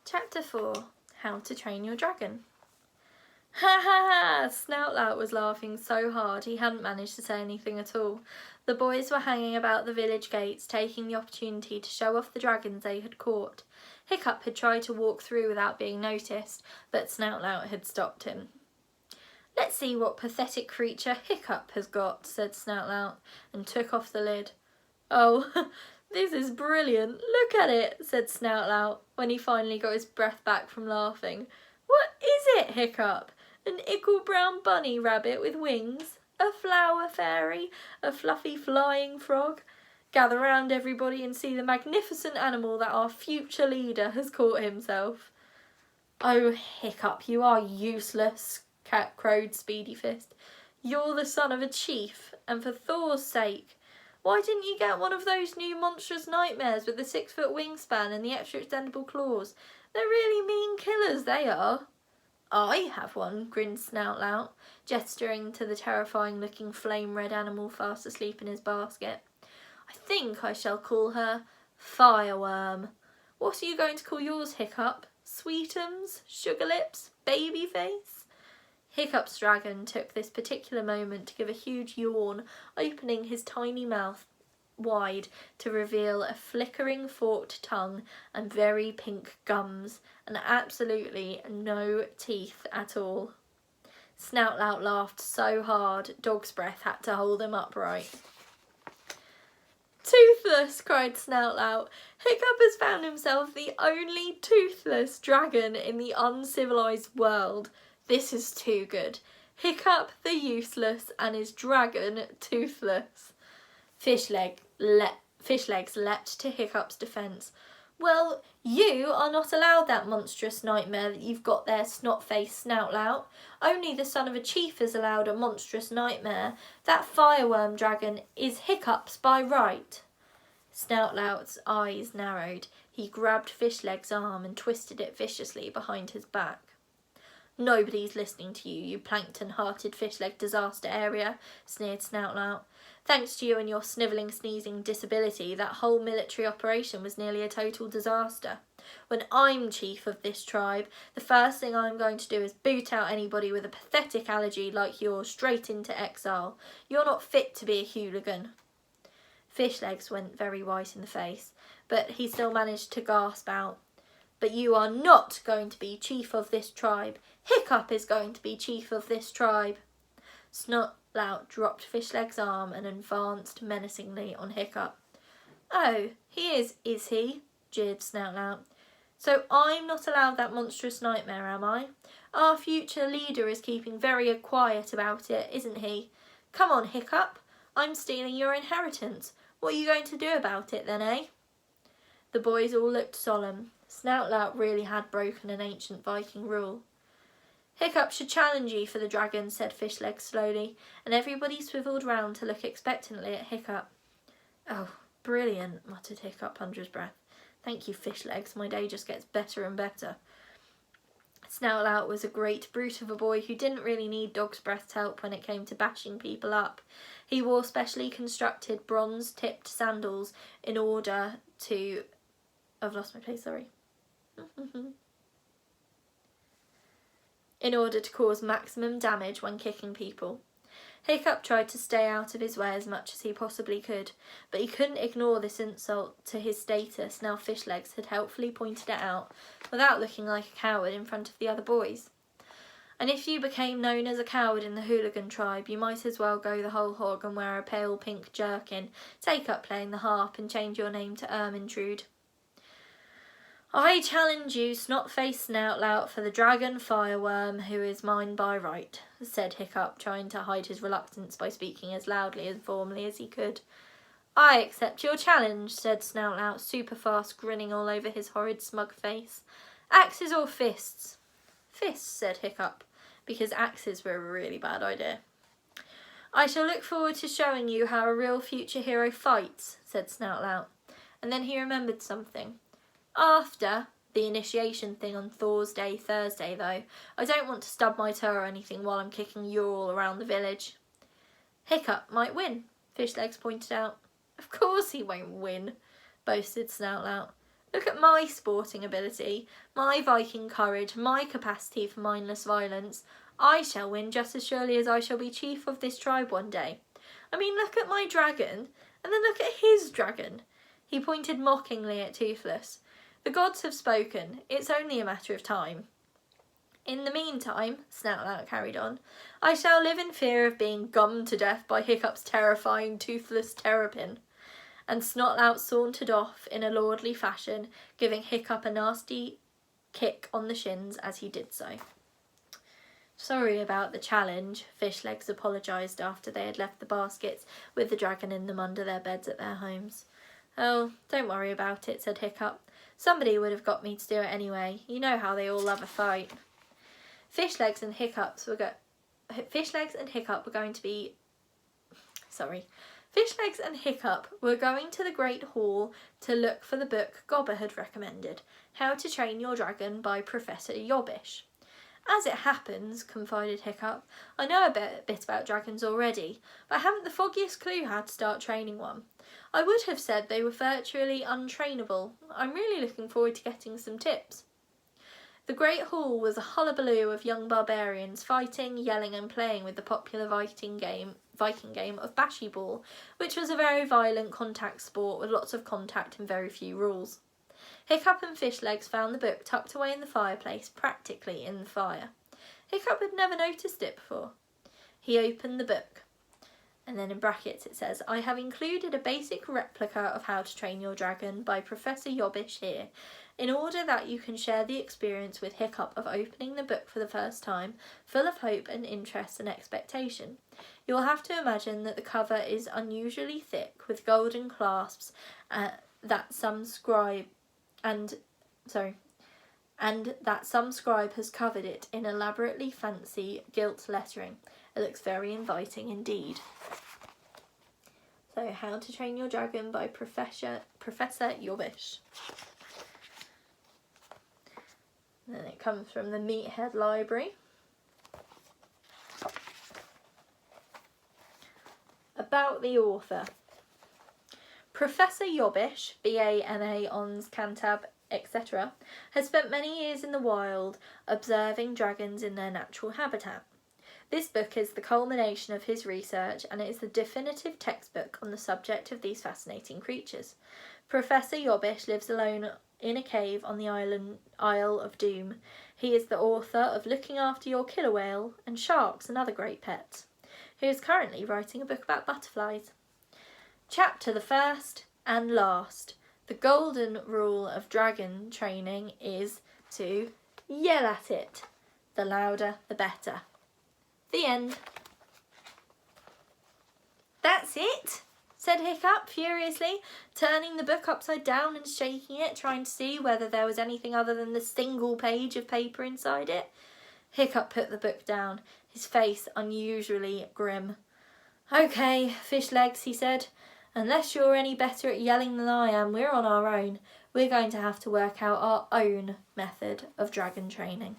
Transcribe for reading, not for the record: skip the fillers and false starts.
Chapter 4. How to Train Your Dragon. Ha ha ha! Snoutlout was laughing so hard he hadn't managed to say anything at all. The boys were hanging about the village gates, taking the opportunity to show off the dragons they had caught. Hiccup had tried to walk through without being noticed, but Snoutlout had stopped him. "Let's see what pathetic creature Hiccup has got," said Snoutlout, and took off the lid. "Oh, this is brilliant, look at it," said Snoutlout, when he finally got his breath back from laughing. "What is it, Hiccup? An ickle brown bunny rabbit with wings? A flower fairy? A fluffy flying frog? Gather round, everybody, and see the magnificent animal that our future leader has caught himself." "Oh, Hiccup, you are useless," crowed Speedy Fist. "You're the son of a chief, and for Thor's sake, why didn't you get one of those new monstrous nightmares with the 6-foot wingspan and the extra extendable claws? They're really mean killers, they are." "I have one," grinned Snoutlout, gesturing to the terrifying-looking flame-red animal fast asleep in his basket. "I think I shall call her Fireworm. What are you going to call yours, Hiccup? Sweetums? Sugarlips? Babyface?" Hiccup's dragon took this particular moment to give a huge yawn, opening his tiny mouth wide to reveal a flickering forked tongue and very pink gums, and absolutely no teeth at all. Snoutlout laughed so hard, Dog's Breath had to hold him upright. "Toothless!" cried Snoutlout. "Hiccup has found himself the only toothless dragon in the uncivilized world. This is too good. Hiccup the useless and his dragon toothless." Fishlegs leapt to Hiccup's defence. "Well, you are not allowed that monstrous nightmare that you've got there, snot-faced Snoutlout. Only the son of a chief is allowed a monstrous nightmare. That fireworm dragon is Hiccup's by right." Snoutlout's eyes narrowed. He grabbed Fishleg's arm and twisted it viciously behind his back. "Nobody's listening to you, you plankton-hearted Fishleg disaster area," sneered Snoutlout. "Thanks to you and your snivelling, sneezing disability, that whole military operation was nearly a total disaster. When I'm chief of this tribe, the first thing I'm going to do is boot out anybody with a pathetic allergy like yours straight into exile. You're not fit to be a hooligan." Fishlegs went very white in the face, but he still managed to gasp out, "But you are not going to be chief of this tribe. Hiccup is going to be chief of this tribe." Snoutlout dropped Fishleg's arm and advanced menacingly on Hiccup. "Oh, he is he?" jeered Snoutlout. "So I'm not allowed that monstrous nightmare, am I? Our future leader is keeping very quiet about it, isn't he? Come on, Hiccup. I'm stealing your inheritance. What are you going to do about it then, eh?" The boys all looked solemn. Snoutlout really had broken an ancient Viking rule. "Hiccup should challenge you for the dragon," said Fishlegs slowly, and everybody swivelled round to look expectantly at Hiccup. "Oh, brilliant," muttered Hiccup under his breath. "Thank you, Fishlegs, my day just gets better and better." Snoutlout was a great brute of a boy who didn't really need Dog's Breath's help when it came to bashing people up. He wore specially constructed bronze-tipped sandals in order to... I've lost my place, sorry. In order to cause maximum damage when kicking people. Hiccup tried to stay out of his way as much as he possibly could, but he couldn't ignore this insult to his status now Fishlegs had helpfully pointed it out, without looking like a coward in front of the other boys. And if you became known as a coward in the hooligan tribe, you might as well go the whole hog and wear a pale pink jerkin, take up playing the harp, and change your name to Ermintrude. "I challenge you, snot-faced Snoutlout, for the dragon Fireworm, who is mine by right," said Hiccup, trying to hide his reluctance by speaking as loudly and formally as he could. "I accept your challenge," said Snoutlout, super fast, grinning all over his horrid smug face. "Axes or fists?" "Fists," said Hiccup, because axes were a really bad idea. "I shall look forward to showing you how a real future hero fights," said Snoutlout, and then he remembered something. "After the initiation thing on Thor's Day Thursday, though, I don't want to stub my toe or anything while I'm kicking you all around the village." "Hiccup might win," Fishlegs pointed out. "Of course he won't win," boasted Snoutlout. Look at my sporting ability, my Viking courage, my capacity for mindless violence. I shall win just as surely as I shall be chief of this tribe one day. I mean, look at my dragon, and then look at his dragon." He pointed mockingly at Toothless. "The gods have spoken. It's only a matter of time." "In the meantime," Snoutlout carried on, "I shall live in fear of being gummed to death by Hiccup's terrifying toothless terrapin." And Snotlout sauntered off in a lordly fashion, giving Hiccup a nasty kick on the shins as he did so. "Sorry about the challenge," Fishlegs apologised after they had left the baskets with the dragon in them under their beds at their homes. "Oh, don't worry about it," said Hiccup. "Somebody would have got me to do it anyway. You know how they all love a fight." Fishlegs and Hiccup were going to the Great Hall to look for the book Gobber had recommended, How to Train Your Dragon by Professor Yobbish. "As it happens," confided Hiccup, "I know a bit about dragons already, but I haven't the foggiest clue how to start training one. I would have said they were virtually untrainable. I'm really looking forward to getting some tips." The Great Hall was a hullabaloo of young barbarians fighting, yelling and playing with the popular Viking game of Bashy Ball, which was a very violent contact sport with lots of contact and very few rules. Hiccup and Fishlegs found the book tucked away in the fireplace, practically in the fire. Hiccup had never noticed it before. He opened the book, and then in brackets it says, "I have included a basic replica of How to Train Your Dragon by Professor Yobbish here, in order that you can share the experience with Hiccup of opening the book for the first time, full of hope and interest and expectation. You will have to imagine that the cover is unusually thick, with golden clasps that some scribe has covered it in elaborately fancy gilt lettering. It looks very inviting indeed." So, How to Train Your Dragon by Professor Yobbish. And then it comes from the Meathead Library. About the author. Professor Yobbish, BA, MA, Ons, Cantab, etc., has spent many years in the wild observing dragons in their natural habitat. This book is the culmination of his research, and it is the definitive textbook on the subject of these fascinating creatures. Professor Yobbish lives alone in a cave on the Isle of Doom. He is the author of Looking After Your Killer Whale and Sharks and Other Great Pets. He is currently writing a book about butterflies. Chapter the first and last. The golden rule of dragon training is to yell at it. The louder, the better. The end. "That's it?" said Hiccup furiously, turning the book upside down and shaking it, trying to see whether there was anything other than the single page of paper inside it. Hiccup put the book down, his face unusually grim. "Okay, Fishlegs," he said. "Unless you're any better at yelling than I am, we're on our own. We're going to have to work out our own method of dragon training."